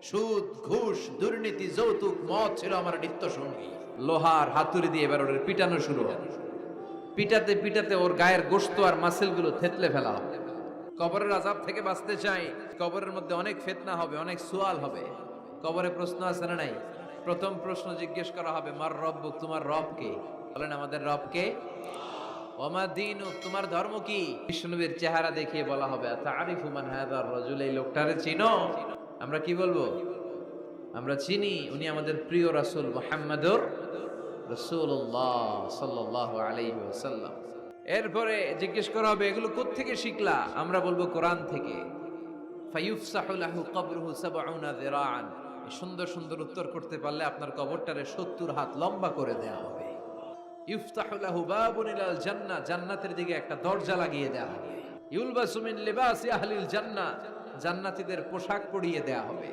সুদ, ঘুষ, দুর্নীতি, যৌতুক, মদ ছিল আমার নিত্য সঙ্গী। লোহার হাতুড়ি দিয়ে এবার ওর পিটানো শুরু হবে। পিটাতে পিটাতে ওর গায়ের গোশত আর মাসেল গুলো থেতলে ফেলা হবে। কবরের আযাব থেকে বাঁচতে চাই, কবরের মধ্যে অনেক ফিতনা হবে, অনেক সুয়াল হবে। কবরে প্রশ্ন আছে না নাই? প্রথম প্রশ্ন জিজ্ঞেস করা হবে, মার রব্বুক, তোমার রব কে? বলেন, আমাদের রব কে। ওমা দীনুক, তোমার ধর্ম কি? বিষ্ণুনবীর চেহারা দেখিয়ে বলা হবে, তারিফু মান হাযার রাজুল, এই লোকটারে চিনো? আমরা কি বলবো? আমরা চিনি, উনি আমাদের প্রিয় রাসূল মুহাম্মদুর রাসূলুল্লাহ সাল্লাল্লাহু আলাইহি ওয়াসাল্লাম। এরপরে জিজ্ঞেস করা হবে, এগুলো কোত্থেকে শিখলা? আমরা বলবো, কোরআন থেকে। ফায়ুফসাহু লাহু কবরুহু ৭০ যিরাআন, সুন্দর সুন্দর উত্তর করতে পারলে আপনার কবরটারে ৭০ হাত লম্বা করে দেয়া হবে। ইফতাহু লাহু বাবুন ইলাল জান্নাহ, জান্নাতের দিকে একটা দরজা লাগিয়ে দেয়া হবে। ইউলবাসু মিন লিবাসি আহলিল জান্নাহ, জান্নাতীদের পোশাক পরিয়ে দেয়া হবে।